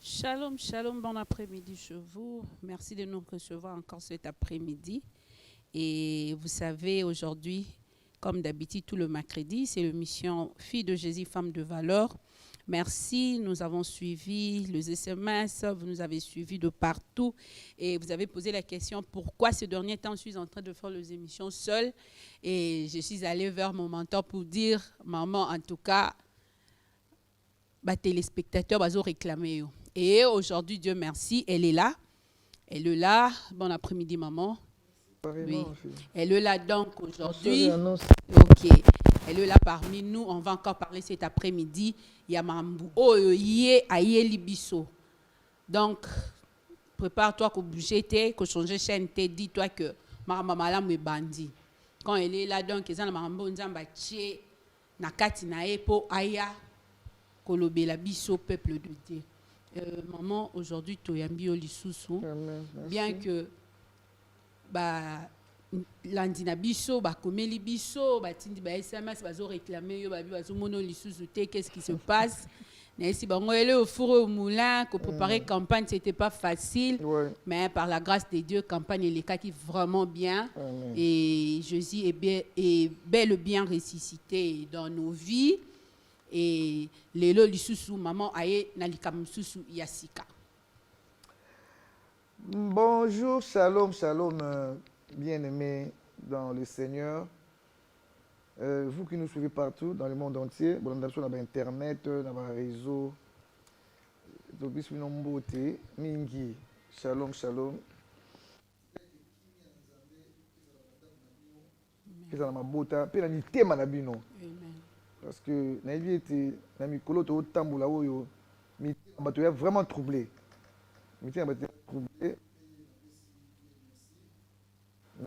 Shalom, shalom, bon après-midi chez vous. Merci de nous recevoir encore cet après-midi. Et vous savez, aujourd'hui, comme d'habitude, tout le mercredi, c'est l'émission Filles de Jésus, femmes de valeur. Merci, nous avons suivi les SMS, vous nous avez suivis de partout et vous avez posé la question pourquoi ces derniers temps je suis en train de faire les émissions seule. Et je suis allée vers mon mentor pour dire, maman, en tout cas, téléspectateurs, ont réclamé. Et aujourd'hui, Dieu merci, elle est là. Elle est là. Bon après-midi, maman. Oui. Elle est là donc aujourd'hui. Ok. Elle est là parmi nous. On va encore parler cet après-midi. Il y a Mambu. Oh, yé, aïe, libiso. Donc, prépare-toi que bouger, que changer chaîne, dis-toi que ma maman me bandit. Quand elle est là, donc, ils ont la maman, ils ont bâti, nakati nae po aya, kolobe la biso peuple de Dieu. Maman, aujourd'hui, tu es lisusu. Bien que landina biso, komeli biso, tindi SMS, bazo réclamer, bazo mono lisusu te, qu'est-ce qui se passe? Si on est au four au moulin, que préparer campagne, c'était pas facile, mais par la grâce de Dieu, campagne est qui vraiment bien. Amen. Et Jésus est bel et bien ressuscité dans nos vies. Et lelo lisusu maman aye nalikam susu yasika. Bonjour, shalom, shalom, bien-aimés dans le Seigneur. Vous qui nous suivez partout dans le monde entier, bon, on a sur internet, dans les réseaux, mingi, shalom, shalom. Parce que la vie était vraiment troublé.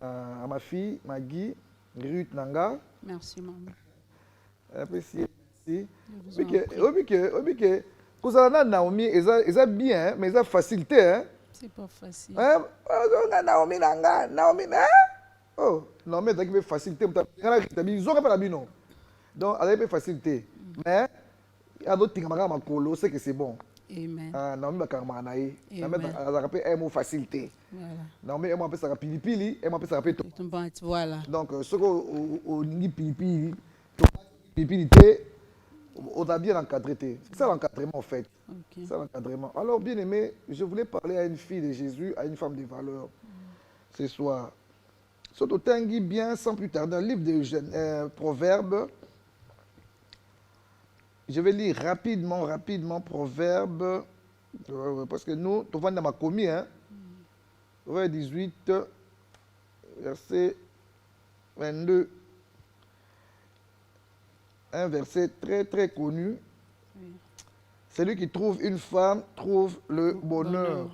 À ma fille, Maggie, Ruth Nanga. Merci, maman. Merci. Naomi, c'est bien, mais c'est facilité. C'est pas facile. Naomi Nanga, Naomi, oh, non, mais c'est facilité. Donc, elle a facilité. Mais, il y a d'autres qui ont c'est que c'est bon. Amen. Naomi Bakarmanaï. Naomi a mot facilité. Naomi a appelé ça pilipili, elle m'a appelé ça péto. Voilà. Donc, ce qu'on dit pilipili, on a bien encadré. C'est ça l'encadrement en fait. Okay. C'est l'encadrement. Alors, bien aimé, je voulais parler à une fille de Jésus, à une femme de valeur ce soir. Surtout, tanguy bien, sans plus tarder, un livre de Proverbes. Je vais lire rapidement Proverbes, parce que nous, tu vois dans ma commis, hein, Proverbe 18, verset 22, un verset très très connu. Oui. Celui qui trouve une femme trouve le bonheur.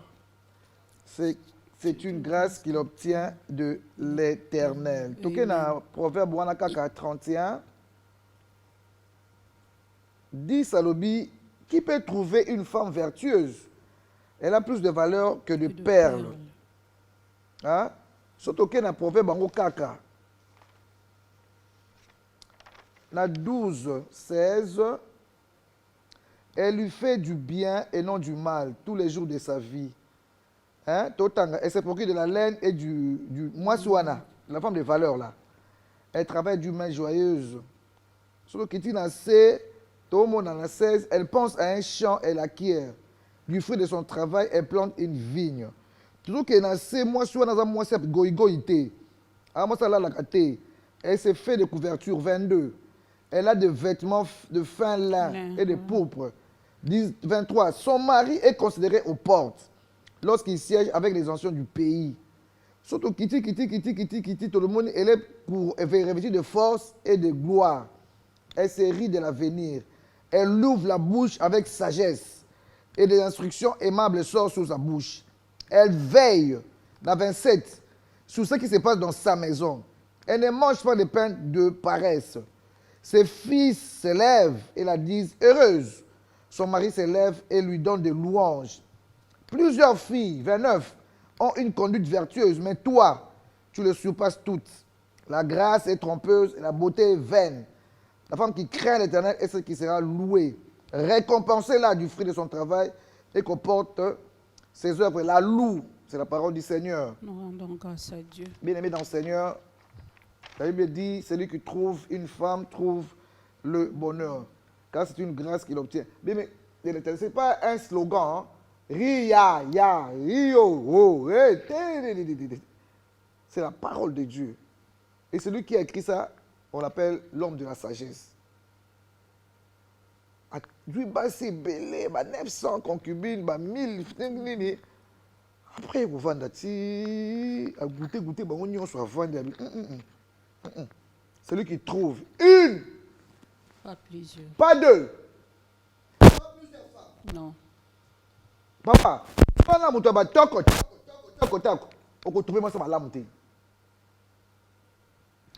C'est une grâce qu'il obtient de l'Éternel. Tout cas, dans Proverbe 31, dit Salobi, qui peut trouver une femme vertueuse? Elle a plus de valeur que de perles. Hein? Surtout que dans le proverbe, dans 12, 16, elle lui fait du bien et non du mal tous les jours de sa vie. Hein? Elle s'est procurée de la laine et du moissouana, la femme de valeur là. Elle travaille d'une main joyeuse. Surtout que tu n'as tout le monde dans la 16, elle pense à un champ, elle acquiert. Du fruit de son travail, elle plante une vigne. Toujours qu'elle a ces mois, soit dans un mois, c'est goïgoïté. Elle s'est fait de couverture 22. Elle a des vêtements de fin lin et de pourpre. 23. Son mari est considéré aux portes lorsqu'il siège avec les anciens du pays. Surtout Kitty, tout le monde, elle est pour revêtir de force et de gloire. Elle se rit de l'avenir. Elle ouvre la bouche avec sagesse et des instructions aimables sortent sous sa bouche. Elle veille, la 27, sur ce qui se passe dans sa maison. Elle ne mange pas de pain de paresse. Ses fils se lèvent et la disent heureuse. Son mari se lève et lui donne des louanges. Plusieurs filles, 29, ont une conduite vertueuse, mais toi, tu les surpasses toutes. La grâce est trompeuse et la beauté est vaine. La femme qui craint l'Éternel est celle qui sera louée. Récompensez-la du fruit de son travail et comporte ses œuvres. La loue, c'est la parole du Seigneur. Nous rendons grâce à Dieu. Bien-aimé dans le Seigneur, la Bible dit, celui qui trouve une femme trouve le bonheur. Car c'est une grâce qu'il obtient. Bien, mais ce n'est pas un slogan. Hein? Ria, ya, rio, oh, c'est la parole de Dieu. Et celui qui a écrit ça, on l'appelle l'homme de la sagesse. Lui, c'est belé, 900 concubines, 1000. Après, vous vendez, à goûter, on soit vendu. Celui qui trouve une, pas plusieurs, pas deux, pas plusieurs femmes. Non. Papa, pendant que tu as toko, on peut trouver moi ça ma lame. Si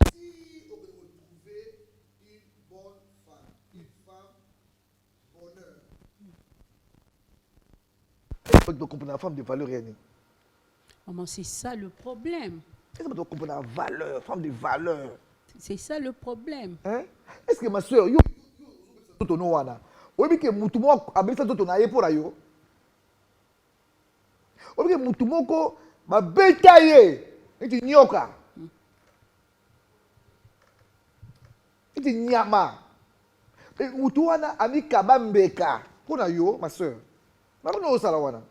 on peut trouver une bonne femme, bonheur. Est-ce que tu comprends la femme de valeur rien? Maman, c'est ça le problème. Est-ce que tu comprends la valeur, femme de valeur? C'est ça le problème. Hein? Est-ce que ma soeur, yo, tu no wana. Obi ke mutu mo abisa to na ye pour ayo. Obi ke mutu moko ba beta ye. Iti nyoka. Iti nyama. Et mutu wana ami kabambeka. Pour ayo, ma soeur. Ma no sala wana.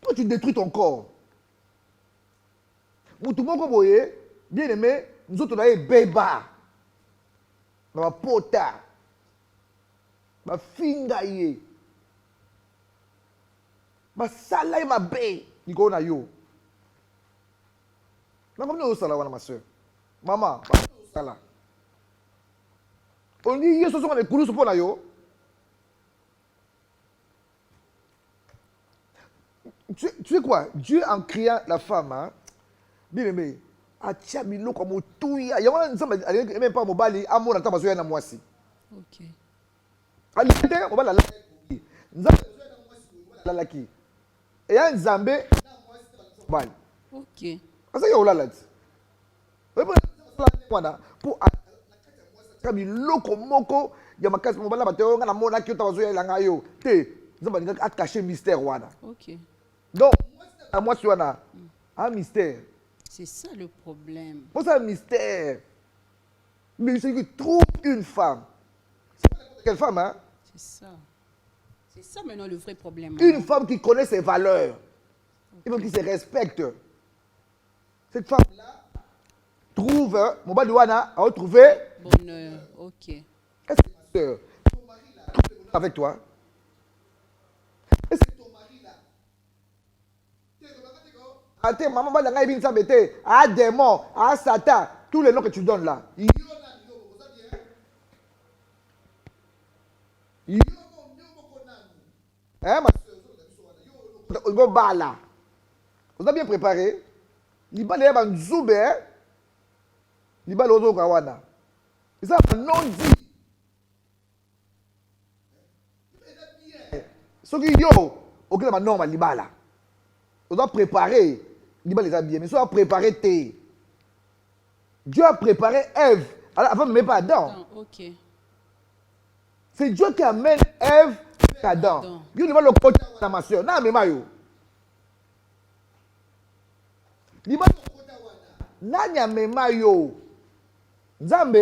Toi tu détruis ton corps. Mutu moko boye, bien aimé, nous autres là beba. Ma pota. Ma finga ye. Ma sala ma be. Niko na yo. Na comme nous sala wana ma soeur. Maman, sala. On dit yeso so na kulu so na yo. Tu sais quoi? Dieu en créant la femme, hein? Bien aimé. Atia biloko motuya. Yawana nzamba même pas mobali amona ta bazoya na mwasi. OK. Alite mobala la. Nzamba na mwasi la laki. Et ya nzambe na mwasi ta bali. OK. Asa yo la. Pour atia biloko moko ya makasi mobala bato nga na mona ki ta bazoya la ngayo. Te nzamba ninga attacher mystère wana. OK. Donc à moi tu wana un mystère. C'est ça le problème. C'est un mystère. Mais c'est qu'il trouve une femme. C'est pas quelle femme, hein? C'est ça. C'est ça maintenant le vrai problème. Une femme qui connaît ses valeurs. Une femme qui se respecte. Cette femme-là trouve, mon badouana a retrouvé bonheur. OK. Est-ce que ma soeur, ton mari là, trouve le bonheur avec toi? Est-ce que ton mari là, ate maman va la bin sabete a démon a satan tous les noms que tu donnes là hein ma soeur go bala vous avez bien préparé libala ya banzube libala ozo kawana ça non dit soki yo okela ba normal libala on doit préparer. Il va bien, mais soit préparer tes. Dieu a préparé Ève avant de mettre Adam. OK. C'est Dieu qui amène Ève à Adam. Dieu ne va le côté de ma soeur. Non, mais mayo. Il va le côté de Nanya me mayo. Nzambe.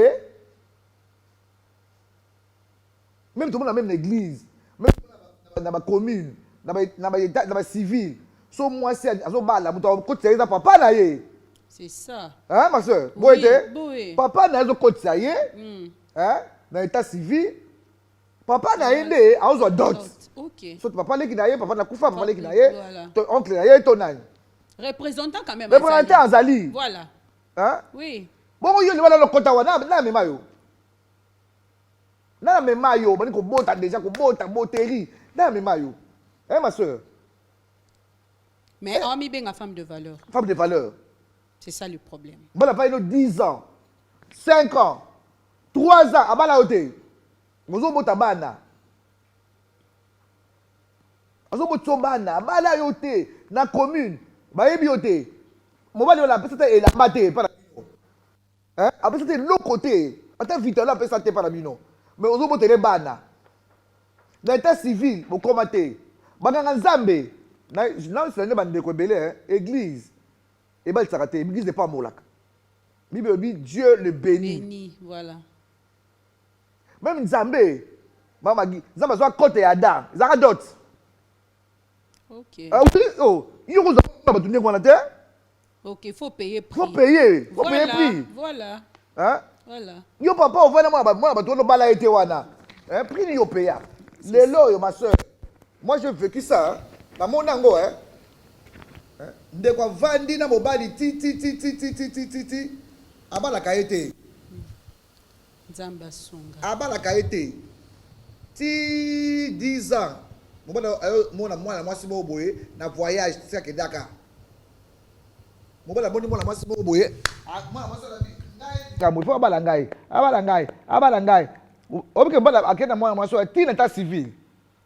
Même tout le monde dans la même église. Même dans la commune. Dans la civile. So moi c'est azo bala muto côté ça papa na ye. C'est ça. Hein ma soeur? Oui. Papa na zo côté ça ye. Hein? Dans l'état civil. Papa na yende a ozo dot. OK. So papa leki na ye, papa na kufa, papa leki na ye. Ton oncle na ye ton nani. Représentant quand même. Représentant Azali. Voilà. Hein? Oui. Bon yo le wala lo kota wana na mema yo. Na mema yo, bani ko bota déjà ko bota boteri. Na mema yo. Hein ma soeur? Mais on mi bien femme de valeur. Femme de valeur. C'est ça le problème. Bon la pas 10 ans. 5 ans. 3 ans abala ote. Mozo bota bana. Mozo bota bana, abala yote na commune. Ba yebi yote. Mobali on la pesa et la maté par hein? Après c'était l'autre côté. Attends vite là pesa te par bino. Mais ozo bota le bana. Dans l'état civil, vous commentez. Baganga Nzambe. Là, c'est un bande de église. Et bien, l'église n'est pas molak. Bible dit Dieu le bénit. Béni, voilà. Même Nzambe, Nzambe soit côté Adam, ils ont d'autres. OK. Oh, il y a OK, il faut payer prix. Faut payer prix. Voilà. Hein? Voilà. Yo papa, on va moi tu no bala été wana. Hein, prix ni yo payer. Les lots, ma soeur. Moi j'ai vécu ça. Na mon nango hein. Ndeko vandi na mobali ti abala kaete. Nzamba songa. Abala kaete. Ti 10 ans. Mona moi si mo boye na voyage ça que Dakar. Mobala boni mona moi si mo boye. Moi moi ça la vie. Ngai. Mo fo abala ngai. Obike bala akena moi so ti na ta civil.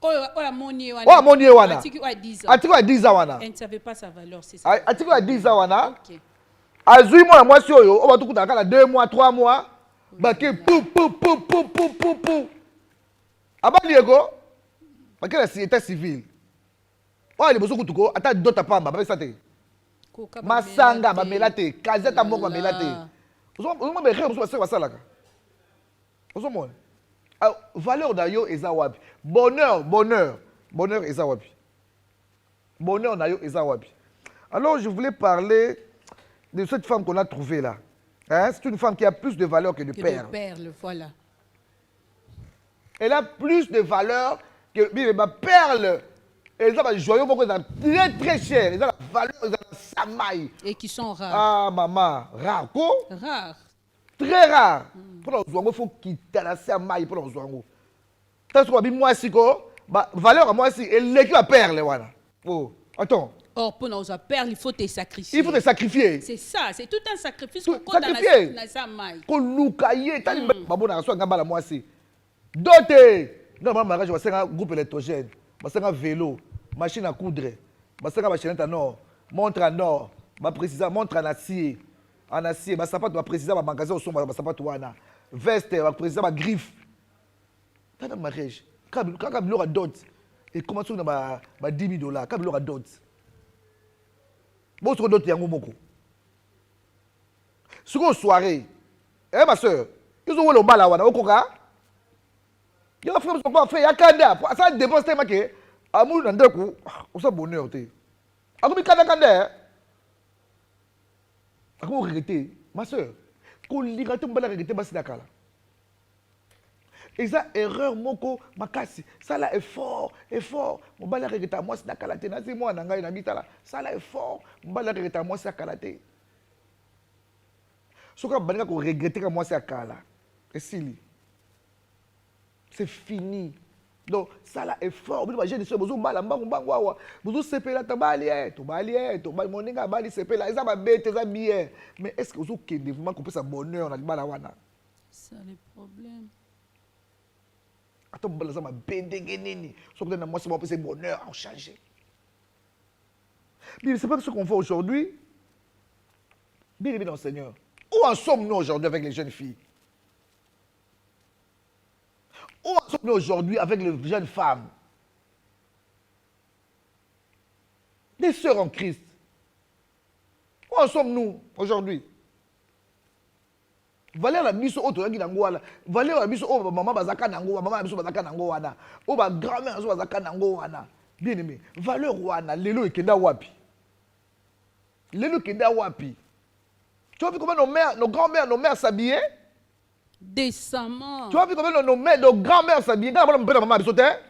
Oh moni wana. Oh moni wana. Atiki wa 10 ans. Atiki wa 10 ans wana. Elle ne savait pas sa valeur, c'est ça. Atiki wa 10 ans wana. OK. Azui moi moi si oyo, on va tout kuta kala 2 mois, 3 mois. Bake pou. Abali ego. Bakela si état civil. Oh les bozo kutuko ata dota pamba, ba ça te. Masanga ba melate, kazeta moko ba melate. Ozo mo be xé ozo ba salaka. Ozo mo. Valeur d'ayo eza wapi. Bonheur eza wapi. Bonheur d'ayo eza wapi. Alors je voulais parler de cette femme qu'on a trouvée là. Hein? C'est une femme qui a plus de valeur que de perles. De perles, voilà. Elle a plus de valeur que ma perle. Elle a un joyau très très cher. Elle a la valeur, elle a la samaï. Et qui sont rares. Ah maman, rare quoi? Rares. Très rare. Pour le zoango, il faut quitter la samaï pour le zoango. Tant que moi si quoi, valeur à moi si elle est la perle voilà. Oh, attends. Or, pour nos perles, il faut te sacrifier. Il faut te sacrifier. C'est ça, c'est tout un sacrifice qu'on a dans la samaï. Qu'on loukaye, t'as dit babou na so ngamba la moi si. Doté. Non, moi mariage, je vais un groupe électrogène, je vais un vélo, machine à coudre, je vais une chaînette en or, montre en or, montre en acier, je vais préciser ma magasin au son, je vais veste, je vais préciser ma griffe. Dans un mariage, quand il y aura d'autres, et comment ça va 10 000 $, quand il y aura d'autres. Bon, sur d'autres, il y a un mot. Sur une soirée, ma soeur, ils ont le mal à au coca. Il y a un frère qui fait yakanda. Ça dépend tellement que amour dans deux coups, on s'en bonheur. Amour kanda. Amour regretter, ma soeur. Qu'on l'irate on va la regretter basi nakala. Et ça erreur moko makasi. Ça là est fort. On va la regretter moi c'est nakala te. Na c'est moi nanga na bitala. Ça là est fort. On va la regretter moi c'est nakala te. Ce qu'on va ko regretter moi c'est nakala. Et si c'est fini. Donc, ça là est fort. Vous imaginez, vous avez vous avez là, mais est-ce que vous avez vraiment compris ça bonheur? C'est le problème. Attends, vous avez bédéguéné. Ce que moi, c'est bonheur à changer. Mais c'est pas ce qu'on fait aujourd'hui. Bien aimé dans le Seigneur. Où en sommes-nous aujourd'hui avec les jeunes filles? Où en sommes-nous aujourd'hui avec les jeunes femmes? Des sœurs en Christ. Où en sommes-nous aujourd'hui? Valeur la mise au tour qui n'angola. Valeur la mise au maman bazaka nango, maman biso bazaka nango wana. Au ba grand-mère zo bazaka nango wana. Bien aimé. Valeur wana lelo ekenda wapi? Lelo kenda wapi? Tu vois comment nos grands-mères, nos mères s'habillaient? Décemment. Tu vois, comment nos grands-mères s'habillent. Quand on peut maman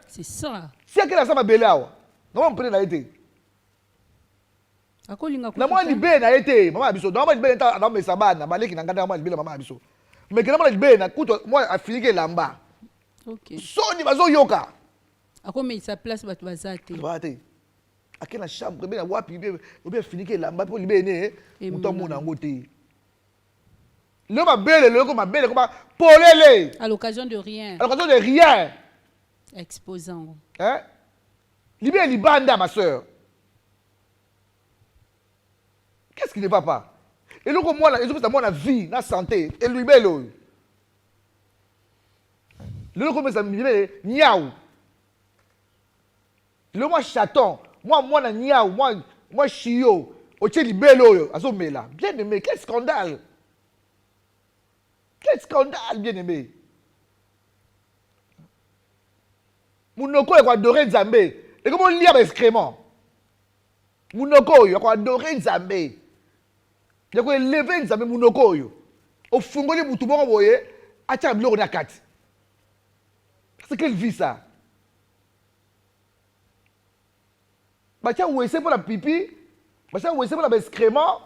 c'est ça. Si elle a ça, ma belle, non, on peut la été. Na moi libé na été, maman abiso. Non, moi libé na dans mes sabana, balé qui n'a gardé moi libé maman abiso. Mais que moi libé na kuto moi a fini lamba. OK. So ni bazo yoka. Ako mais sa place ba tu bazate. Bazate. Ake na chambre be na wapi be obe fini lamba pour libé né. Muto mo na ngote. Le ma belle, le ma belle comme polele. À l'occasion de rien. À l'occasion de rien. Exposant. Hein? Libé libanda ma sœur. Qu'est-ce qui ne va pas? Et donc, moi, la vie, la santé, et lui, le comme ça, niaou. Le moi, chaton, moi, na niaou, moi, chio, au tché libello, à son là. Bien aimé, quel scandale! Quel scandale, bien aimé! Mounoko, il a adoré Nzambé. Et comment on lit avec excrément? Mounoko, il a adoré Nzambé. Il y a levé Nzambé Mounoko. Au fungoli Moutoubo, vous voyez, à Tchablo, on a 4. C'est quelle vie ça? Bah tiens, où est-ce pour la pipi? Bah tiens, où est-ce pour la excrément?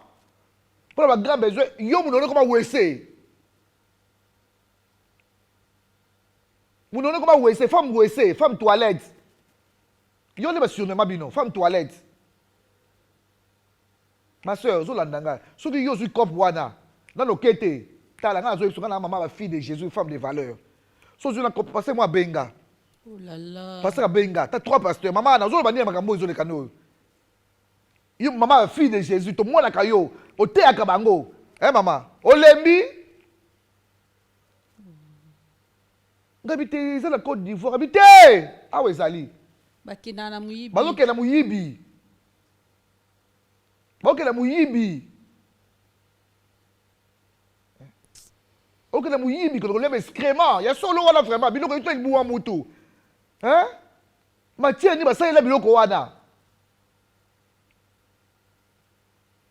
Pour la grand besoin, yo Mounoko, comment où est-ce? Mounoko, comment où est-ce? Femme où est-ce? Femme toilette. Yo ne pas surnommé bino, femme toilette. Ma soeur, Zolandanga, ceux qui ont eu cop wana, dans nos quêtes, talanga, maman, la fille de Jésus, femme de valeur. Ceux qui ont passé moi benga. Oh là là. Passé à benga, t'as 3 pasteurs. Maman, na zolo bani makambo zo le kano. Yo maman, la fille de Jésus, to moi na kayo, o te akabango. Hein maman, olembi. Ngabité, c'est la Côte d'Ivoire, habité. Ah ouais, Zali. Bakina na muyibi. Bazoke na muyibi. Ok, la mouyibi. Ok, la mouyibi, quand on lève excrément. Il y a solo wana vraiment. Bino ko ito ibuwa mutu. Hein? Matia ni basali la biloko wana.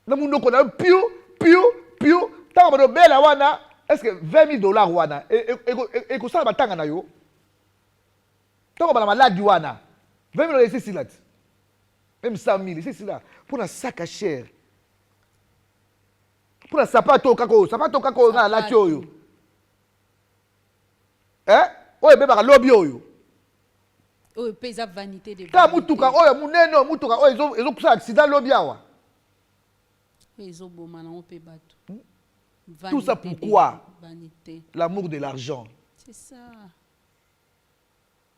Na munoko na piu. Tanga bado bela wana. Est-ce que $20,000 wana? Et ko sala batanga na yo. Tanga bana maladi wana. $20,000 c'est silat. Même 100,000, c'est cela. Pour un sac à chair. Pour un sapato kako na la tioyo. Hein? Oye beba lobby oyo. Oye pesa vanité de. Ka mutuka oyo muneno mutuka oyo ezo kusa accident lobby awa. Ezo boma na on pe bato. Tout ça pourquoi? Vanité. L'amour de l'argent. C'est ça.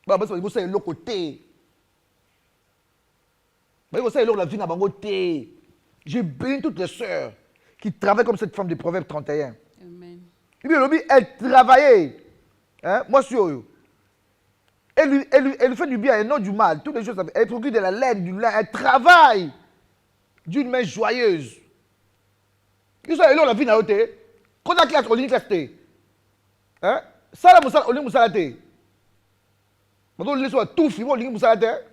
Bah parce que vous savez l'autre côté. La vie n'a pas goûté. J'ai béni toutes les sœurs qui travaillent comme cette femme du Proverbe 31. Amen. Elle travaillait. Hein? Moi, je suis eux. Elle lui fait du bien et non du mal. Toutes les choses. Elle procure de la laine, du lin. Elle travaille d'une main joyeuse. Ils sont la vie n'a pas goûté. Quand la classe, on lit classe. Hein? Ça, on lit moussalate. Maintenant, on lit sur tout film, on lit moussalate.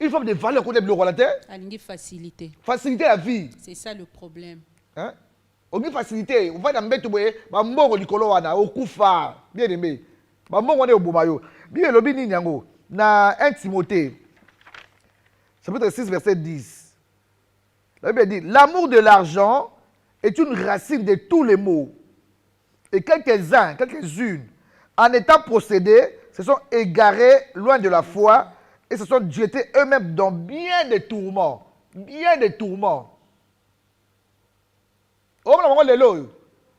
Une femme de valeur qu'on aime le roi la terre. Alingi facilité. Faciliter la vie. C'est ça le problème. Hein? On dit faciliter. On va dans le boye, bambongo likolo wana, okufa, bien aimé. Bambongo ne obumayo. Bien lobi ni nyango. Na 1 Timothée. Chapitre 6 verset 10. La Bible dit l'amour de l'argent est une racine de tous les maux. Et quelques-unes, en étant possédés, se sont égarés loin de la foi. Et se sont jetés eux-mêmes dans bien des tourments. Bien des tourments. Oh, on a le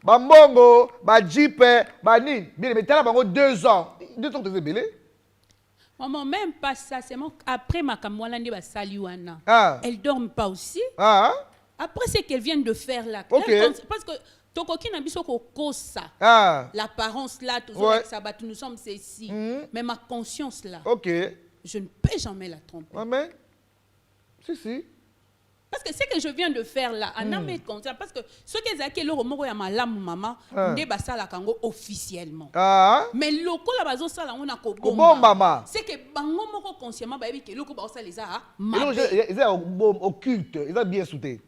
Bambongo, Bajipe, Banin. Bien, mais tu as 2 ans. 2 ans, tu es belé. Maman, même pas ça. C'est après ma kamwalande basaliwana. Elle ne dort pas aussi. Après ce qu'elle vient de faire là. Okay. Parce que Tokoki n'a biso ko kosa. L'apparence là, nous sommes ceci. Mais ma conscience là. Ok. Je ne peux jamais la tromper. Amen. Si. Parce que ce que je viens de faire là, en âme conscience, parce que ce que Zaki le romo ya malamu maman, ne basa la kango officiellement. Mais loko la bazo sala on a ko bomba. C'est que bango moko consciemment ba que loko ba sala les a ils ont occulte, ils ont bien souté.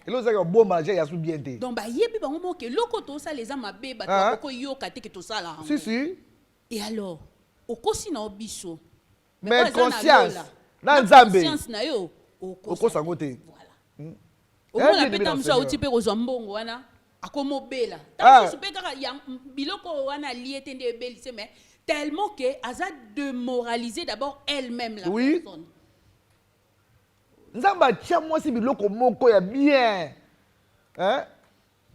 Ils ont bomba, j'ai sous bien té. Donc ba yebi bango moko que loko to sala les a mabe ba ko yo kate que to sala. Si. Et alors, okosi na obiso. Mais conscience. Na nzambe. Conscience na yo okosa ngote. Okola peta mso uti pe kozwa mbongo wana akomobela. Tanso supe kaka ya biloko wana liete nde ebelise mais tellement que aza démoraliser d'abord elle-même la personne. Nzamba tia moi si biloko moko ya bien. Hein?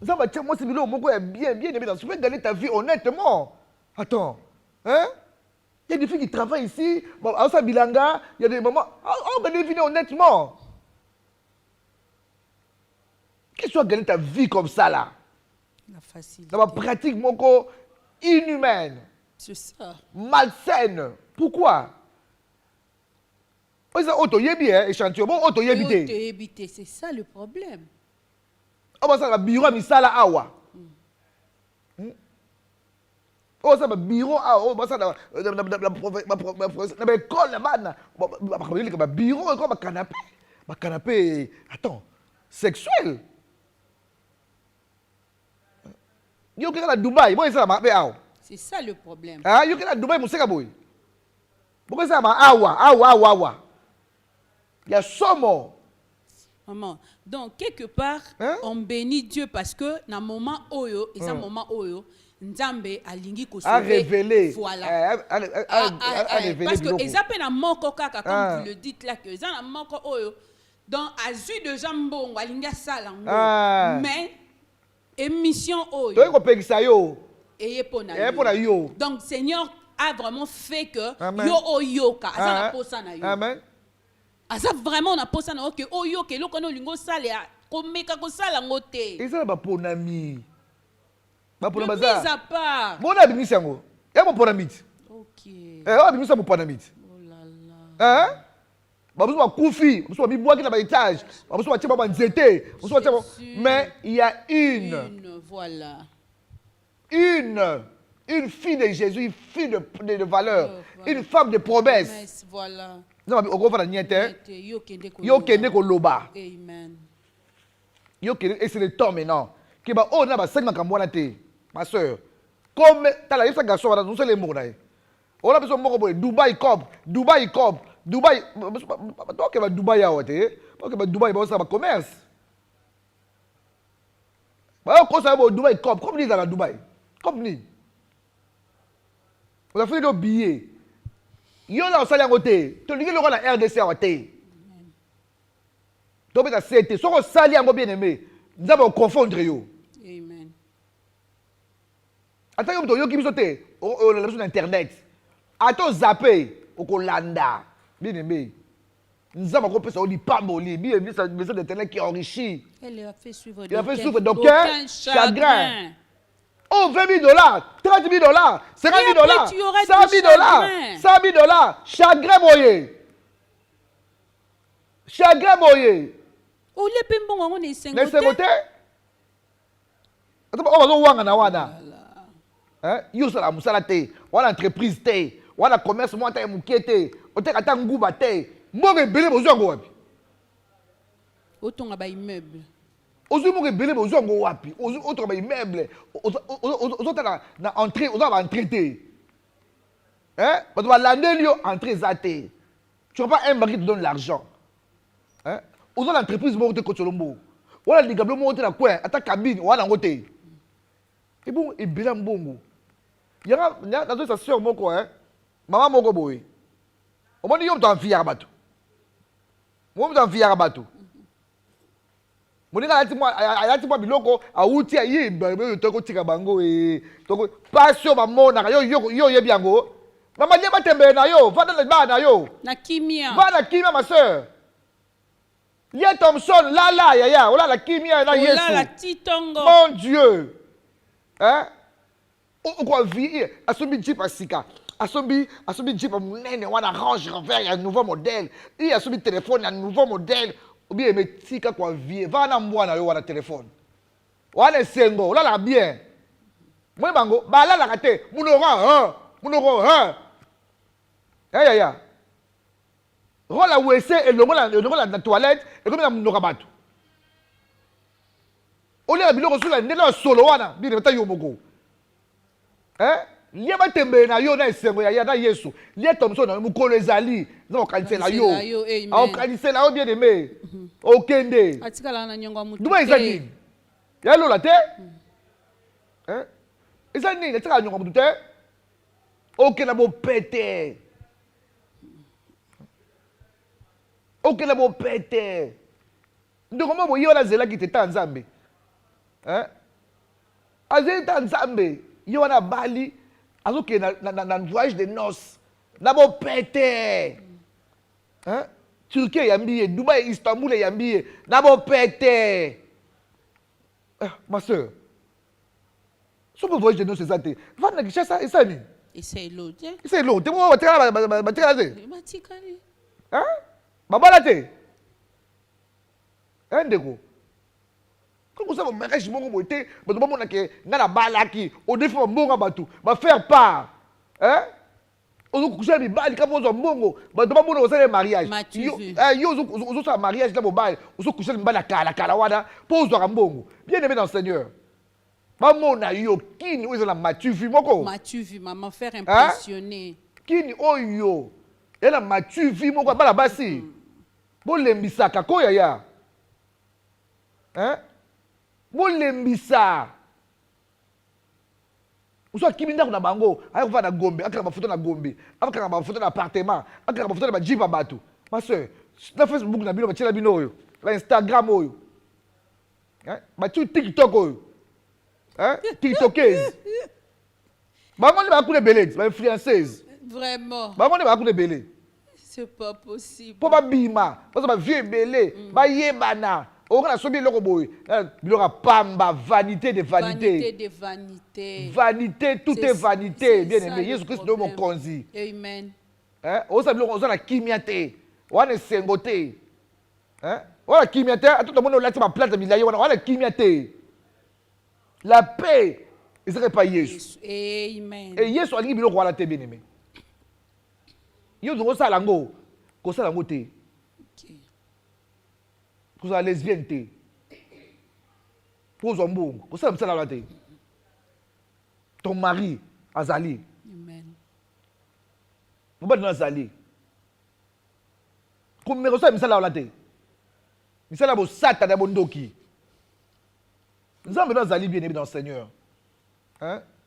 Nzamba tia moi si biloko moko ya bien aimé dans tu peux gagner ta vie honnêtement. Attends. Hein? Il y a des filles qui travaillent ici, à Osa Bilanga, il y a des mamans, on va deviner honnêtement. Qu'est-ce que tu as gagné ta vie comme ça là? La facilité. Dans ma pratique, mon corps inhumaine. C'est ça. Malsaine. Pourquoi? C'est ça le problème. On va faire un bureau à Misala Awa. Oh, ça va bureau à oh, ça la école là-bas, bureau comme canapé, attends, sexuel. Yo qui à Dubaï, moi ça m'a c'est ça le problème. Ah, yo qui à Dubaï, mon seka boy. Pourquoi ça m'a awa. Il y a somo. Maman, donc quelque part, on bénit Dieu parce que dans le moment oyo, et ça moment oyo, Nzambe alingi ko a révélé. Voilà. A révélé. Parce que ezapé na moko kaka comme vous le dites là que ça na moko oyo donc azu de jambon alinga sala ngo. Mais émission oyo. Donc on peut ça yo. Et pona yo. Donc Seigneur a vraiment fait que yo oyoka asa na posa na yo. Amen. Asa vraiment na posa na que oyo ke loko no lingo sala ko meka ko sala ngote. Et ça ba ponami. Mise à part. Mon ami Sango. Il y a mon ponamite. OK. On a mon ponamite. Oh là là. Hein? Babuso wa kufi, babuso wa bibois qui na ba étage, babuso wa tiba ba nzete, babuso wa mais il y a une voilà. Une fille de Jésus, une fille de valeur, une femme de promesse. Voilà. Non, on va faire niente. Yo kende ko loba. Amen. Yo kende et c'est le temps maintenant. Qui ba oh na ba 5 makambo na te. Ma soeur, comme tu as ce garçon, nous sommes les mots. On a besoin de Dubaï Cop. Dubaï. Toi qui vas Dubaï, Dubaï, ça va commerce. Quand ça va Dubaï Cop, comme ni dans Dubaï. Comme ni. On a fait des billets. Yo là, on s'allait à côté. Tu dis que le roi la RDC à côté. Donc, tu as CT. Si on s'allie à mon bien-aimé, nous allons confondre. Amen. Attends, tu as dit on a sur Internet. Attends, zappé, on landa. Bien aimé. Nous avons compris ça, on dit pas molli. Bien aimé, c'est une maison d'Internet qui est enrichie. Elle a fait suivre d'aucun chagrin. Oh, $20,000, $30,000, $50,000, $100,000, $100,000. Chagrin moyen. Chagrin moyen. Oh, les pimbons, on est 5 côté. Attends, on va voir wana. Hein? Yo ça la musala te, wala entreprise te, wala commerce moi ta mukete, o te kata nguba te. Mo rebele bozongo wapi? Otonga ba immeuble. Ozu mo rebele bozongo wapi? Otonga ba immeuble. Ozota na entrée, oza ba entrée te. Hein? Parce que l'année yo entrée zate. Tu vas pas un mari te donne l'argent. Hein? Oza l'entreprise mo te kotolombo. Wala ligablo mo te na coin, ata cabine, wala ngote. Et bon, et bien mbongo. Il y a dans sa soeur moko hein. Maman moko boy. Au moins yo t'en fier bateau. Moi t'en fier bateau. Moninga alati moi biloko a uti ayi bebe to ko tika bango e to ko passion ba mona yo yebi yango. Mama lieba tembe na yo, va dans le bar na yo. Na kimia. Va na kimia ma soeur. Lia Thompson la ya, ola la kimia na Yesu. Ola la titongo. Mon Dieu. Hein? On quoi vie asombi jeep asika. Asombi jeep munene wana range revers un nouveau modèle. Il asombi téléphone un nouveau modèle. ou bien me tika kwa vie va na mwana yo wana téléphone wana sengo la bien moi bango ba la kate munoko ya rola wese elongola na toilette et comme na munoko bato olia biloko sula ndela solo wana bi meta yo moko lia batembe na yo na esengo ya na Yesu lia tomso na mukolo ezali na okanisela yo okanisela yo bien aimé okende atikala na nyongo mutu duma ezali ya lola te ezali ni atikala nyongo mutu te okenda bo pete okenda bo pete ndoko mo boyo na zela ki te ta nzambe azeli ta nzambe yo wana bali azoke na voyage de noces na bo pete Turquie yambiye Dubaï Istanbul yambiye na bo pete ma soeur so bo voyage de noces ezate va na Kinshasa esani essaye l'autre mo batika te batikali babala te ndeko comme ça mariage moko boté bato bamona ke nga na balaki au défi mbongo bato ba faire part ozokukusha mibali kama ozo mbongo bato bamona osala mariage yo ozosala mariage na mobali ozokusha mibali kala wana po ozwaka mbongo bien aimé dans le Seigneur bamona yo kini oyo ezala matuvi moko matuvi maman faire impressionner kini oyo ela matuvi moko bala basi bolembisaka koya ya bolembisa uso akimi ndako na bango ayakova na Gombe akaka bafoto na Gombe akaka bafoto na appartement akaka bafoto na bajipa bato ma soeur na Facebook na bino batiela bino oyo na Instagram oyo batu TikTok oyo TikTokers bango ne bakule belete ba influenceuse vraiment bango ne bakule belete c'est pas possible po babima parce ba vieux belé ba yebana okana sobi loko boy biloko pamba vanité de vanité tout est vanité bien aimé Jésus Christ do mokonzi amen osa biloko oza na kimia te wana sengo te wana kimia te atoto mona olati ba plate milayi wana kimia te la paix ezaka pa Yesu amen et Yesu alingi biloko wana te bien aimé yo zongo sala ngo ko sala ngo te kozala lesbienne te pozwa mbongo kosala mosala wana te ton mari azali mobali no azali komeka kosala misala wana te misala bosatana ya bondoki nzambe no azali bien aimé dans le Seigneur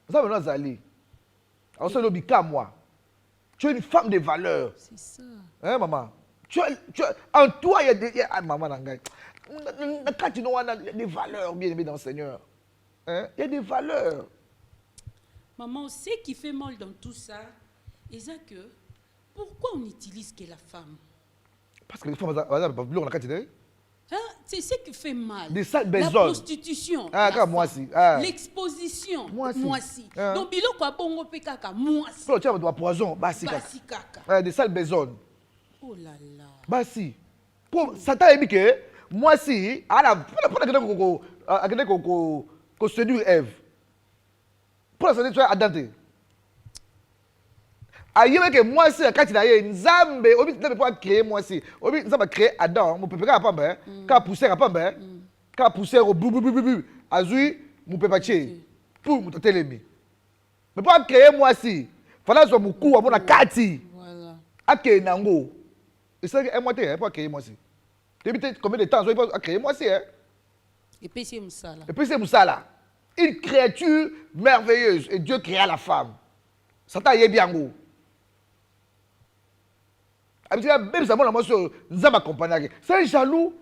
nzambe no azali akosala obikamwa tu es une femme de valeur c'est ça maman en toi, il y a maman, quand tu as des valeurs bien aimées dans le Seigneur. Il y a des valeurs. Maman, ce qui fait mal dans tout ça, c'est que pourquoi on n'utilise que la femme? Parce que les femmes, c'est ce qui fait mal. La prostitution. Moi aussi. L'exposition. Moi aussi. Donc, biloko a bongo pe kaka moi aussi. Tu as poison, basi kaka. Des sales besognes. Oh là là. Basi. Pour Satan a dit que moi si pour séduire Ève. Pour séduire tu as Adam. Aïe que moi si quand il a eu Nzambe, obi Nzambe pour créer moi si. Obi Nzambe créer Adam, mon peuple ka pamba, ka pousser ka pamba, ka pousser au bu. Azui mon peuple tché. Pour mon telemi. Mais pour créer moi si, fallait so muku amona kati. Voilà. Ake nango. Et c'est un mois pour créer moi si. Depuis combien de temps ils peuvent créer moi si Et puis c'est Moussala. Et puis c'est Moussala. Une créature merveilleuse et Dieu créa la femme. Satan y est bien go. Même ça, nous avons accompagné. C'est jaloux.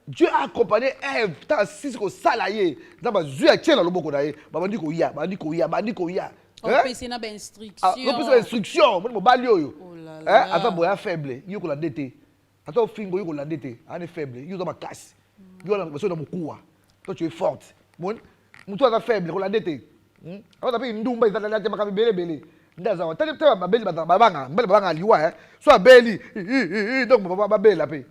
Dieu a accompagné Ève. Tant si c'est salarié. Nous avons joué à tiens dans le boko d'ailleurs. Bandi koya. On peut essayer une instruction. On peut essayer instruction. Moi, balio. Oh là là. Attends, boya faible. Il y a qu'on l'endetté. Attends, fingo, il y a qu'on l'endetté. On est faible. Il y a ma casse. Il y a besoin de mon coua. Toi, tu es forte. Mon toi, tu es faible. On l'endetté. Alors, tu as une doumba. Tu as un bébé. Ndaza tali tali babeli babanga mbele babanga liwa so abeli donc baba babeli la pe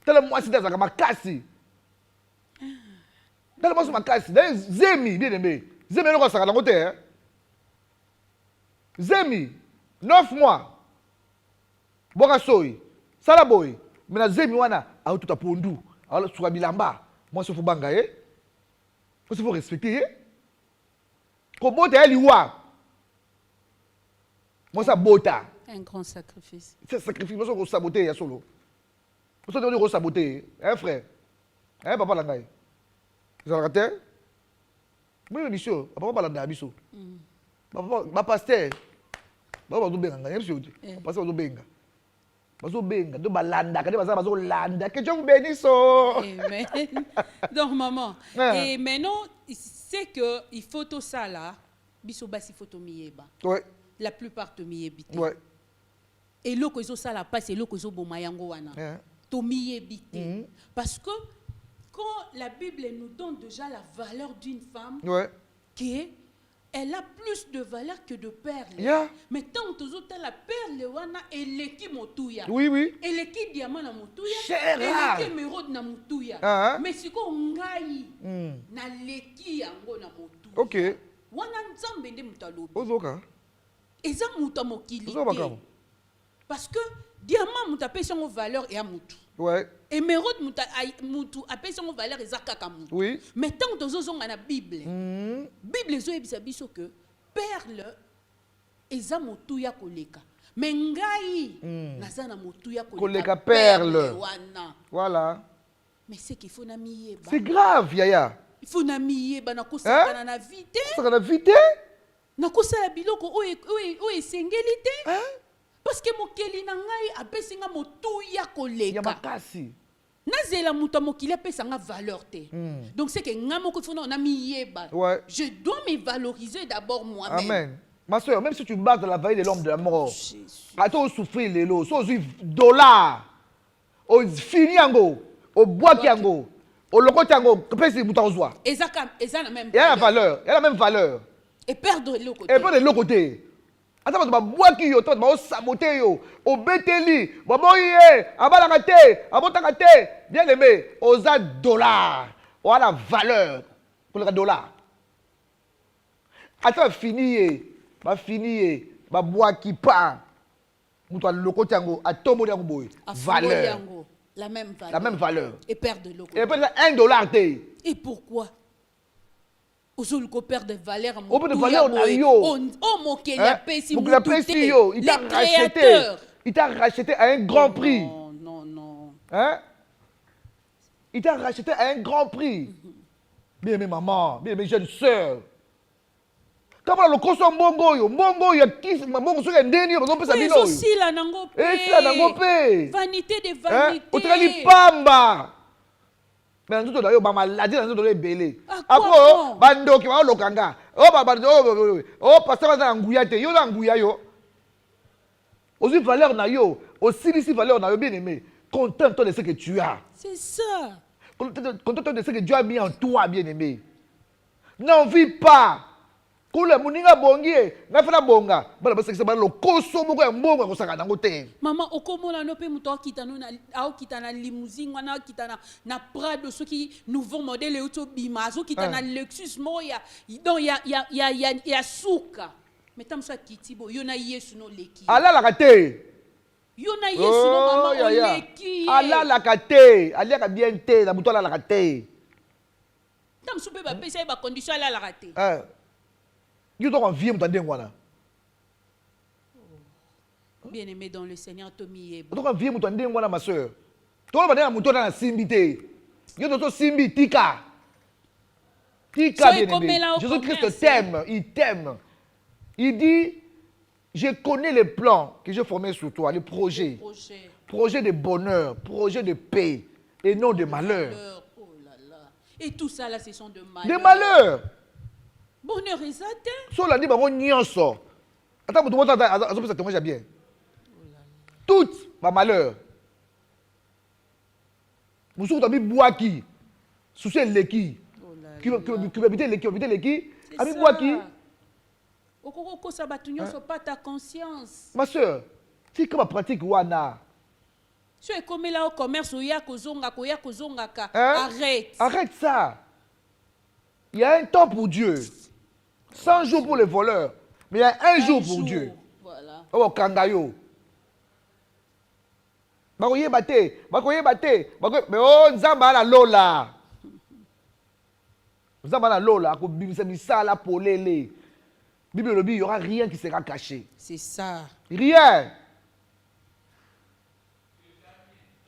Tellement moi, c'est ma casse. Tellement ma casse. Zemi, bien aimé. Zemi, on va la côté. Zemi, 9 mois. Boka soy. Sala boy. Mais na Zemi wana, a tout à pondu. Alors, sur Bilamba, moi, il faut bangaye. Il faut respecter. Comment tu es liwa? Moi, ça bota. Un grand sacrifice. C'est un sacrifice. Moi, je saboter, ya solo. Moi, je saboter. Hein, frère? Hein, papa Langaï? Vous avez raté? Oui, monsieur. Papa Langaï, monsieur. Papa pasteur. Papa Benga. Monsieur. Pasteur Benga. Pasteur Benga. De balanda. Quand baza bazo landa. Que Dieu vous bénisse. Amen. Donc, maman. Et maintenant, c'est que il faut tout ça là. Biso basi photo miyeba. Ouais. La plupart de miyebite. Ouais. Et l'eau que ça la passe, et l'eau que ça bomayango wana. To miyebite. Parce que quand la Bible nous donne déjà la valeur d'une femme, elle a plus de valeur que de perles. Yeah. Mais tant que la perle wana eleki motuya. Oui, oui. Eleki diamant na motuya. Cher. Eleki émeraude na motuya. Mais si ko ngai na leki yango na motuya. OK. Wana nzambe nde mutalobi. Ozoka. Eza muta mokili. Ozoka. Parce que diamant muta pesa ngo valeur et a mutu. Ouais. Émeraude mutu apesa ngo valeur eza kaka mutu. Oui. Mais tant que tozonga na Bible. Bible zo ebisa biso que perle eza motuya koleka. Mais ngai naza na motuya koleka perle wana. Voilà. Mais c'est qu'il faut na miyeba. C'est grave, Yaya. Il faut na miyeba na kosaka na vite. Ça na vite. Na kosala biloko o esengeli te. Parce que mokeli na ngai apesinga motuya koleka. Ya makasi. Nazela muta mokili apesanga valeur te. Donc c'est que nga moko fona na miyeba. Je dois me valoriser d'abord moi-même. Amen. Ma soeur, même si tu bats dans la vallée de l'homme de la mort, attends souffrir les lots, so dollars, au fini yango, au bois yango, au loco yango, pèse muta ozwa. Ezaka la même. Il y a la valeur, il y a la même valeur. Et perdre l'autre côté. Et perdre l'autre côté. Attends, tu bois qui yo, tu vas saboter yo, au beteli, baboye, abalakate, abotakate, bien aimé, aux dollars, on a la valeur pour le dollar. Attends, fini, ba bois qui part, moutou le côté yango, à tomber yango boy, valeur. La même valeur. La même valeur. Et perdre l'autre côté. Et perdre $1 té. Et pourquoi? Aujourd'hui, qu'on perd de valeur. On perd de valeur na yo. Oh, mokeli apesi yo. Il t'a racheté. Il t'a racheté à un grand prix. Non. Hein? Il t'a racheté à un grand prix. Bien aimé maman, bien aimé jeune sœur. Comment le coso mbongo yo qui mbongo so ndeni yo pesa bino. Oui, so la nango pe. Et sila nango pe. Vanité de vanité. Otrali pamba. Mais nous avons des maladies, nous avons des belés. Après, bando qui va lokanga. Oh, pasteur va ngouyaté. Yo na ngouya yo. Aussi valeur na yo, aussi ici valeur na yo bien aimé. Contente de ce que tu as. C'est ça. Contente de ce que Dieu a mis en toi bien aimé. N'en vis pas. Kula muninga bongie, na fana bonga. Bala basa kisa bala lokoso moko ya mbongo kosaka nango te. Maman okomona no pe muto akitana na akitana limousine wana akitana na Prado ceux qui nouveau modèle auto bima zo kitana Lexus moya donc ya suka. Mais tam sa kitibo yona Yesu no leki. Ala la kate. Yona Yesu no maman o leki. Ala la kate, ali ka bien te na muto ala la kate. Tam soupe ba pesa ba condition ala la kate. You dois envier mon tandem. Bien aimé dans le Seigneur, Tommy. Tu dois envier mon tandem, ma soeur. Tu dois envier mon tandem dans la simbité. You dois simbi tika. Tika bien aimé. Jésus-Christ t'aime, il t'aime. Il dit, je connais les plans que j'ai formés sur toi, les projets. Projets de bonheur, projets de paix et non de malheur. Oh là là. Et tout ça là, ce sont de malheurs. Des malheurs. Bonheur exact. So la dit bango nyonso. Attends, tout le monde a ça témoigne bien. Tout ma malheur. Moussou tabi boaki. Souci leki. Qui habiter leki. Ami boaki. Okoko sabatunyo so pas ta conscience. Ma soeur, si comme pratique wana. Si tu comme là au commerce, arrête. Arrête ça. Il y a un temps pour Dieu. 100 jours pour les voleurs. Mais il y a un jour pour Dieu. Voilà. Oh, Kangayo. Bakoye bate. Mais oh, Nzamba la lola. Nzamba la lola. Bibisa misala polele. Bible, il n'y aura rien qui sera caché. C'est ça. Rien.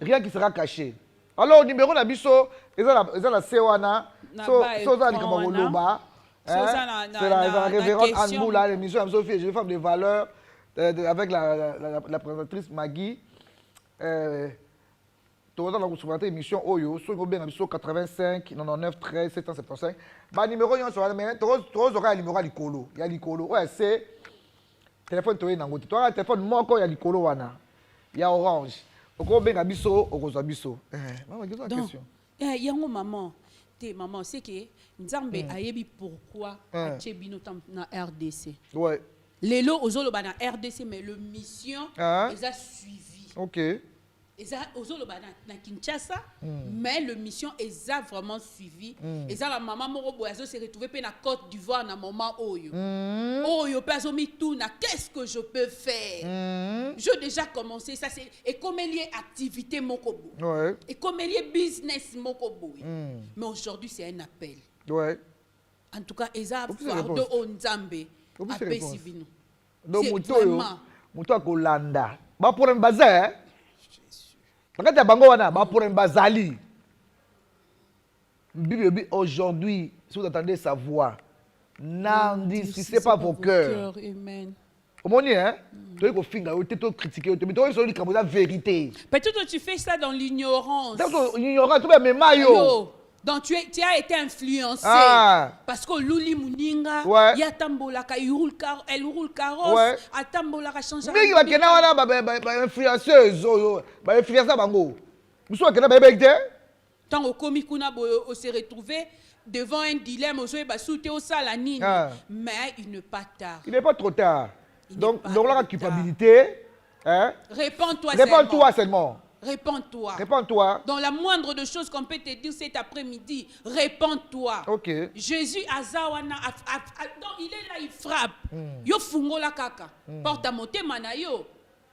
Rien qui sera caché. Alors, au numéro d'Abisso, ils ont la Sewana. C'est la révérende Anne Moula, l'émission de Sophie, je femme de valeurs avec la présentatrice Maggie. Tu as la émission Oyo, sur le 85 99 13 775. Le numéro, tu auras le numéro Likolo. Il y a Likolo. Ouais, c'est téléphone, tu as un téléphone, il y a Likolo. Il y a Orange. Donc, il y a Bisso, il y a Bisso. Donc, il y a une maman. Maman, c'est que Nzambe a yebi pourquoi Achebino na RDC. Ouais. Lelo ozoloba na RDC mais le mission les a suivi. OK. Eza ozoloba na Kinshasa mais le mission les a vraiment suivi. Eza la maman moko boyazo se retrouver pe na Côte d'Ivoire na moment oyo. Oyo paso mi tout na qu'est-ce que je peux faire? Je déjà commencé ça c'est et comme lié activité moko bo. Ouais. Et comme lié business moko bo. Mais aujourd'hui c'est un appel. Ouais. En tout cas eza fardo onzambe apesi bino. Donc moto akolanda. Ba pour un bazar. Bakati ya bango wana ba pour un bazali. Bible aujourd'hui, si vous entendez sa voix, n'endiscutez pas vos cœurs. Amen. Comment on dit, hein? Tu dois critiquer, tu dois dire la vérité. Peut-être que tu fais ça dans l'ignorance. Dans l'ignorance, tu vas me maillot. Donc tu as été influencé parce que Luli Muninga, il y a Tambolaka, elle roule carrosse, à Tambolaka change. Mais il va y avoir influenceuse, influenceuse bango. Vous savez que bébé était. Tant au komikuna on s'est retrouvé devant un dilemme, on s'est sauté au salanine, mais il n'est pas tard. Il n'est pas trop tard. Donc la culpabilité, hein? Réponds-toi seulement. Réponds-toi. Réponds-toi. Dans la moindre de choses qu'on peut te dire cet après-midi, réponds-toi. Ok. Jésus Azawana, il est là, il frappe. Yo fungo la kaka. Porte à monter manayo.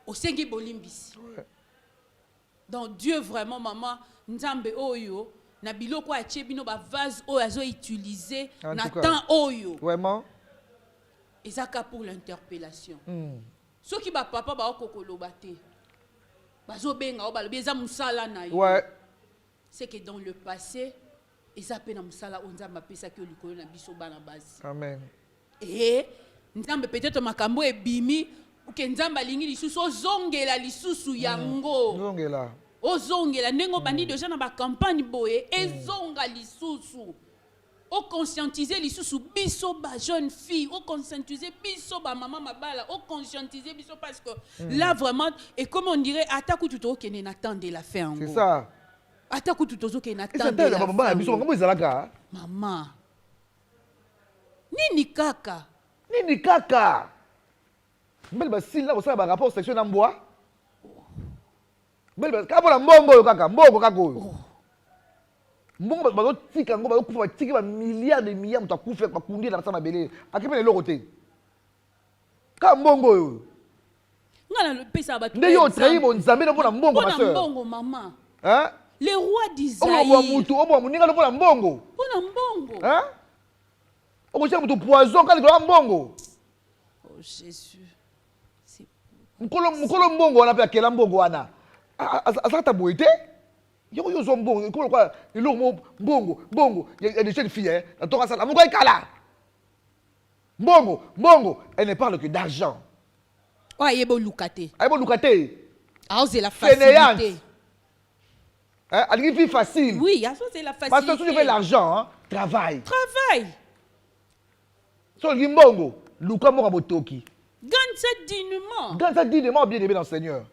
Au sengi bolimbisi. Donc Dieu vraiment maman nzambe oyo na biloko a chebino ba vase oyo azo utiliser na temps oyo. Vraiment. Et ça pour l'interpellation. Ce qui ba papa ba okokoloba te. Ouais. C'est que dans le passé, ils appellent Moussala Onzamba Pesa que le na biso bana base. Amen. Et Nzambe peut-être makambo e bimi ou que Nzamba lingi lisusu ozongela lisusu yango. Zongela. Ozongela nengo bandi déjà na ba campagne boye ezonga lisusu. O conscientiser les sous biso ba jeune fille, o conscientiser biso ba maman mabala, o conscientiser biso parce que là vraiment et comme on dirait ataku tuto ke n'attendait la fin. C'est ça. Ataku tuto ke n'attendait la fin. Maman. Nini kaka. Nini kaka. Mbele ba sil na ko sa ba rapport section na mboa. Mbele ba ka bona mbongo kaka, mbongo kako. Mbongo bazo tika ngo bazo kufa tika ba milliards de milliards muta kufa ba kundi na sana belé akipe le lokote ka mbongo yo ngana pesa ba nde yo trahi bo nzambe na mbongo ma sœur mbongo maman hein les rois d'Israël obo mutu obo muninga lo mbongo mbongo hein obo che mutu poison ka lo mbongo oh Jésus c'est mukolo mbongo wana pe akela mbongo wana asata boité. Yo zombongo quoi il bongo il y a des jeunes filles hein dans ton ça la moko ikala bongo elle ne parle que d'argent ayebo lukate c'est la facilité hein elle vie facile oui c'est la facilité parce que si tu veux l'argent hein travaille so limbongo luka moko botoki gagne ça dignement bien aimé dans le Seigneur.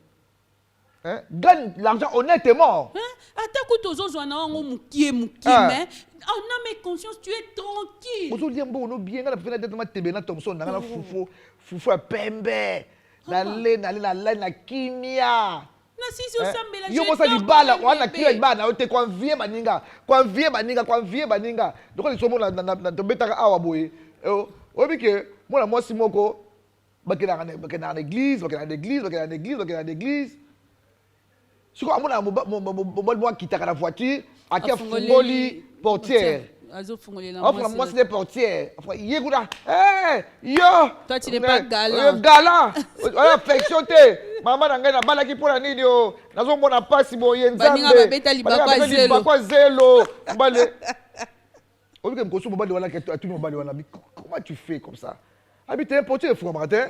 Hein? Gagne l'argent honnêtement. Attends, tozo na ngo mukie mais en âme et conscience tu es tranquille. Ozo liam bo no bien na fena tete ma tebe na Thomson na fufu pembe. Na le na kimia. Na Yo mosa libala wana kila libana ote kwa vie baninga donc ils sont na tobetaka awa boye obike mona mwasi moko bakena na l'église siko amona mobali mwa kitaka na voiture akia fungoli portière offre moi c'est des portières yégoula yo toi tu n'es pas galant affection te maman nanga na balaki pona nini yo nazomona pasi boye nzambe bakwa zelo mbale obike mkoso mobali wana atuni mobali wana comment tu fais comme ça habite un portier fuma matin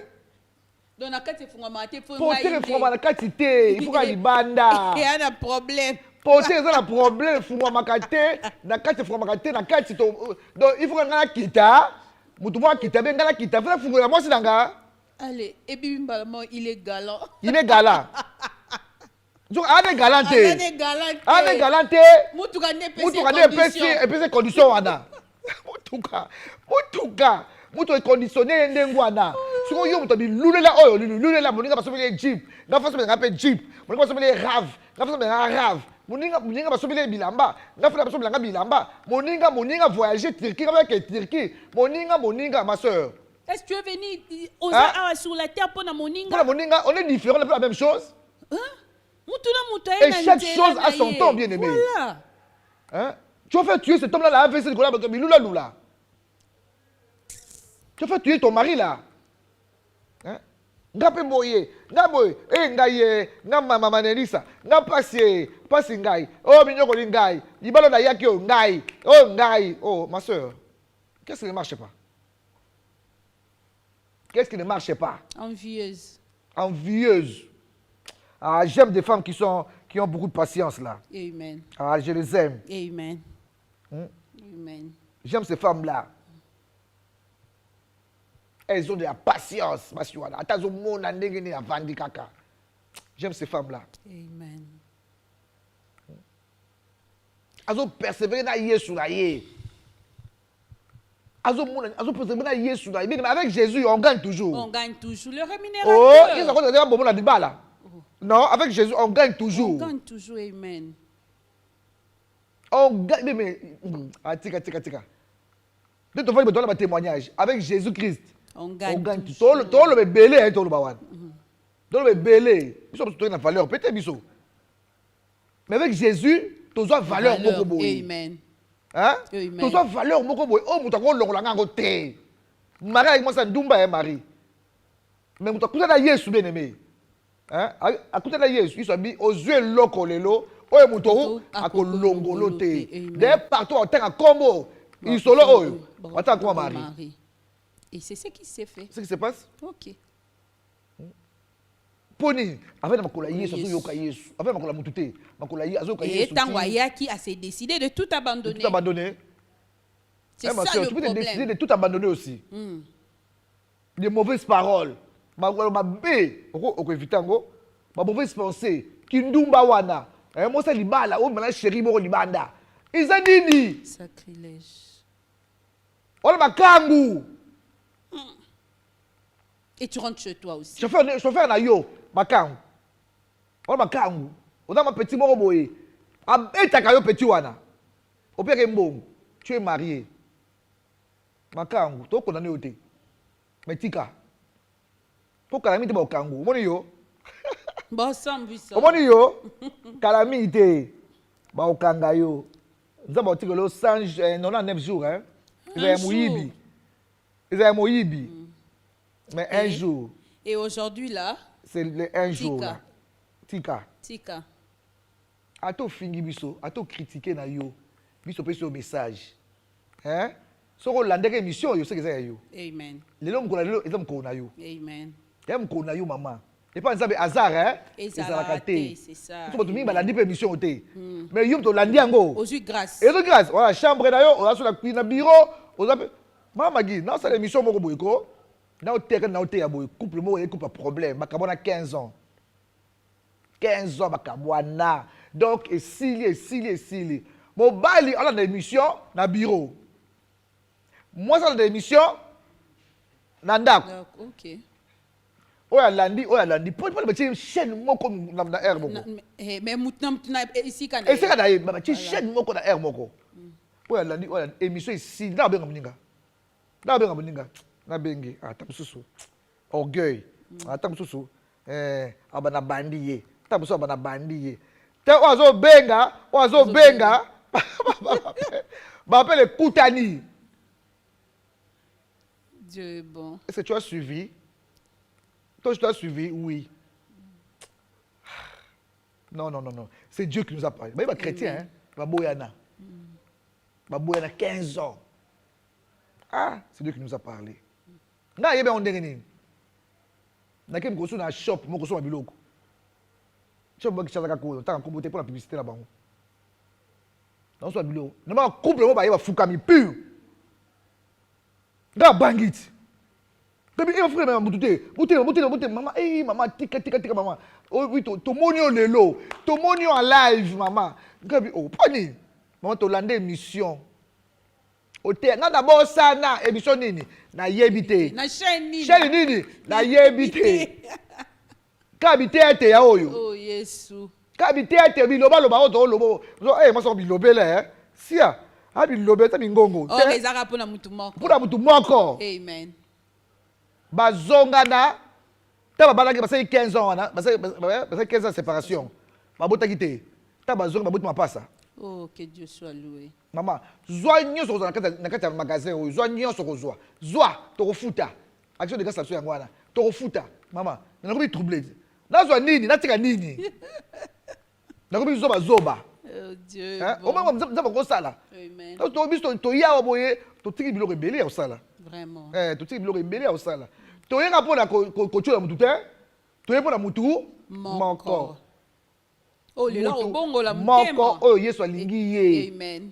donc na kati fuma matin portier fuma na kati te il faut ka libanda il y a un problème portier ça la problème fuma makate na kati fuma makate na kati to donc il faut que ngana kita mutu mwa kita be ngana kita fa fungola moi c'est nanga allez et bimbalement il est galant donc ane galante mutu ka ne pesi et puis condition wana mutu conditionné ndengwana siko yo mutu bilulela oyo lulela moninga basobele jeep ngafa sobele ngape jeep moninga basobele rave ngafa sobele rave moninga basobele bilamba ngafa basobele nga bilamba moninga voyager Turquie avec Turquie moninga ma sœur. Est-ce que tu es venu sur la terre pour moninga? Pour moninga on est différent, on n'est pas la même chose. Et chaque chose a son temps, bien aimé. Voilà. Hein? Tu vas faire tuer cet homme-là, la AVC de Gola, Lula. Tu vas faire tuer ton mari là. Hein? Ngape moye, ngaboy, ngaye, ngama manelisa, ngapasi ngai. Oh minyoko ngai, libalo na yaki ngai. Oh ngai, oh ma sœur. Qu'est-ce qui ne marche pas? Qu'est-ce qui ne marche pas? Envieuse. Ah, j'aime des femmes qui ont beaucoup de patience là. Amen. Ah, je les aime. Amen. Amen. J'aime ces femmes-là. Elles ont de la patience, j'aime ces femmes-là. Amen. Elles ont persévéré dans Jésus. Avec Jésus, on gagne toujours. On gagne toujours. Le rémunérateur. Non, avec Jésus, on gagne toujours. On gagne toujours, amen. On gagne, mais... Tika. De ton frère, me témoignage. Avec Jésus-Christ, on gagne toujours. Tout le belé, hein, tout le bawan. Tout le belé. Ils sont une valeur, peut-être, biso. Mais avec Jésus, tu as valeur. Amen. Hein? Tu as valeur. Oh, tu as l'ongolanga côté. Marie avec moi, c'est Ndumba, Marie. Mais tu as coupé la Yesu, bien aimé. Hein? À côté de Jésus, ils sont mis aux yeux locaux, lelo, oye muto, à kolongolote. D'ailleurs, partout en terre à combo, ils sont là, oye. Attends, quoi, Marie? Et c'est ce qui s'est fait. C'est ce qui se passe? Ok. Poni, avec ma cola Yesu, yoka Yesu. Avec ma cola mutute, ma cola Yesu. Et Tangwaya qui a décidé de tout abandonner. Tout abandonner. C'est ça le problème. Tu peux décider de tout abandonner aussi. Des mauvaises paroles. Ma mauvaise pensée kindumba wana moi ça libala oh maintenant chéri moko libanda isa nini sacrilège on makangu et tu rentres chez toi aussi chauffeur na yo makangu on makangu on a ma petit moko boye etaka yo petit wana opeke mbongo tu es marié makangu to condamné oté metika pour calamité ba kangu omoni yo omoni yo calamité ba okanga yo nzamba otikelo 199 jours hein ils ont moyibi mais un jour et aujourd'hui là c'est le un jour tika ato fingi biso ato critiquer na yo biso pesi au message hein soko landeka émission yo c'est que yo amen lelo mkola lelo ezam kona yo amen T'aimes qu'on a eu maman. Et pas un hasard, hein? Et ça a raté, c'est ça. Tu peux te dire émission mais yum to landi ango. Aux yeux grâce. Et de grâce, voilà chambre d'ailleurs, on a sur la bureau, on a maman dit non c'est l'émission moko boyko. Na o teke na o te ya boy couple mo et couple problème, makabona 15 ans. 15 ans makabona. Donc et sili. Mon bali on a une émission na bureau. Moi ça l'émission na ndako. OK. Oya landi. Pour une chaîne moko na air moko. Mais maintenant ici quand. Et c'est quand d'ailleurs, ma chaîne moko na air moko. Oya landi, émission ici, na benga moninga. Na bengi, tamususu. Orgueil. Tamususu. Abana bandiye. Tamususu abana bandiye. Te oazo benga. Ba appelle Koutani. Dieu est bon. Est-ce que tu as suivi? Toi, tu as suivi? Oui. Non. C'est Dieu qui nous a parlé. Mais il va chrétien, hein? Baboyana. Baboyana, 15 ans. Ah, c'est Dieu qui nous a parlé. Là, il y a un dernier. Na kem koso na shop, mo koso mabiloko. Shop mo kichaka ko, ta ko bote pour la publicité là-bas. Non so biloko. Na ma couple mo ba yeba fukami pur. Da bangit. Depuis il va frère maman mutute maman maman tika maman. Oh oui to monio lelo, to monio en live maman. Ngabi oh pani. Maman to lande émission. Ote nga d'abord sana émission nini na yebite. Na chaîne nini na yebite. Kabite ete ya oyo. Oh Yesu. Kabite ete biloba oto lobo. Moi so bilobele sia. Bilobe ta bingongo. Oh ezaka pona mutu moko. Pona mutu moko. Amen. Bazongana ta babalaki basaki 15 ans wana basaki 15 ans de séparation. Babotaki te. Ta bazonga baboti mapasa. Oh, que Dieu soit loué. Maman, zwa nyonso kozwa na kati ya magasin oyo, zwa nyonso kozwa. Zwa tokofuta. Action de grâce la yango wana. Tokofuta. Maman, nakobi troublé. Nazwa nini, natika nini. Nakobi zoba. Oh Dieu. Au moment nzamba ko sala. Amen. To biso to yawa boye, to tiki biloko ebele ya sala. Vraiment. To tiki biloko ebele ya sala. To yenga pona ko chola mutu te. To yenga pona mutu moko. Oh, lelo obongo la mutema. Moko oyo Yesu alingi ye. Amen.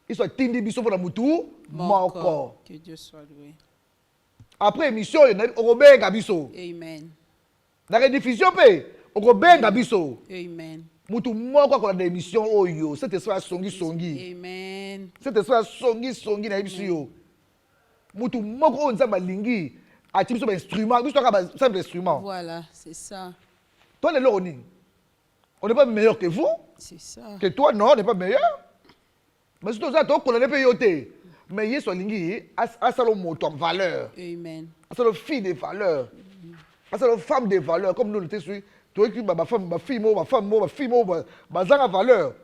Yesu atindi biso pona mutu moko. Que Dieu soit loué. Après émission okobenga biso. Amen. Na rediffusion pe okobenga biso. Amen. Mutu moko akola na émission oyo, cette esprit songi. Amen. Cette esprit songi na biso yo. Mutu moko oyo nzamba lingi ati biso ba instrument, biso ka simple instrument. Voilà, c'est ça. Toi le loni. On n'est pas meilleur que vous. C'est ça. Que toi, non, on n'est pas meilleur. Mais surtout ça, toi, on n'est pas yoté. Mais Yesu alingi, asalo moto en valeur. Amen. Asalo fille de valeur. Asalo femme de valeur. Comme nous le tesons, tu écris ma femme, ma fille, ma fille, ma zanga valeur.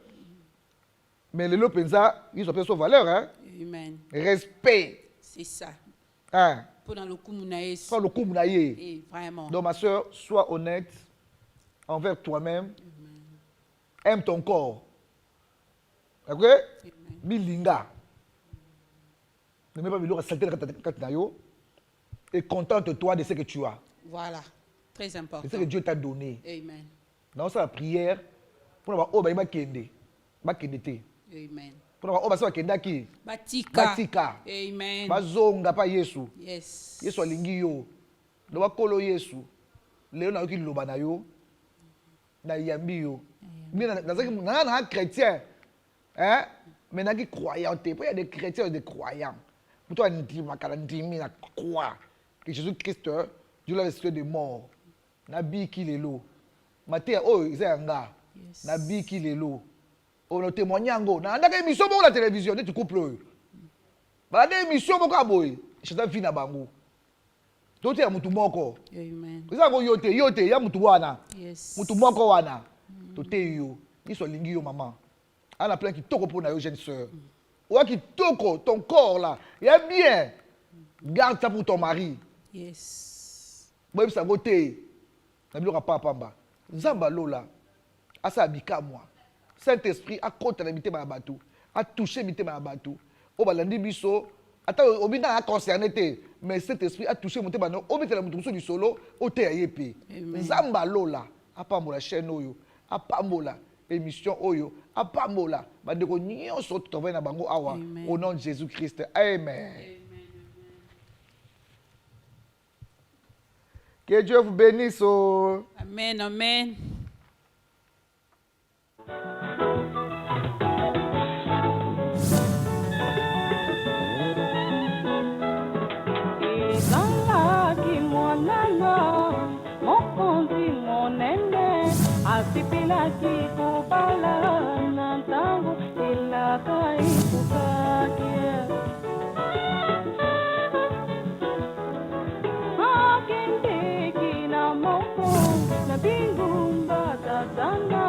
Mais les lots pensa, ils ont pris son valeur, hein. Amen. Respect. C'est ça. Hein. Pour dans le coup mounaye. Pas le coup mounaye. Et vraiment. Donc ma soeur, sois honnête envers toi-même. Aime ton corps. Ok? Bilinga. Ne mets pas biloko saleté na yo. Et contente-toi de ce que tu as. Voilà. Très important. C'est ce que Dieu t'a donné. Amen. Dans sa prière, pour avoir oh ba kende. Ba kende te. Amen. Pour avoir oh ba sa kenda ki. Batika. Amen. Bazonga pa Yesu. Yes. Yesu alingi yo. Do ba kolo Yesu. Leo na yo ki loba na yo. Na yambi yo. Un chrétien, hein? Mais il y a des croyants. Il y a des chrétiens et des croyants. Pour toi, il y a croire que Jésus-Christ, Dieu l'a ressuscité des morts. Nabi qui est l'eau. Maté, oh, il est un gars. Nabi qui est l'eau. Oh, le témoignage. Il y a des émissions pour la télévision. Tu couples. Il y a des émissions pour la télévision. Je suis venu à Bango. Tu es un mutu moko. Amen. Tu es un yote, ya mutu wana. Yes. Mutu moko wana. Toté yo, ils sont lingi yo maman. On a plein qui toko pour na yo jeune sœur. Ou qui toko ton corps là, il y a bien. Garde ça pour ton mari. Yes. Moi ça goté. Na biloko pa pamba. Nzamba lola. Asa abika moi. Saint-Esprit a côté na mitema na batou, a touché mitema na batou. O balandi biso, ata obina a concerné te, mais Saint-Esprit a touché mitema na o metela mutu du solo, o te ayepe. Nzamba lola. Apambola chaîne oyo. Apambola émission oyo apambola bandeko nyonso tova na bango awa au nom de Jésus-Christ. Amen. Que Dieu vous bénisse. Amen, amen. Ezalaki mwananga sipilaki kobala na ntango elaka ekokaki akendeki na moko na bingumba tatana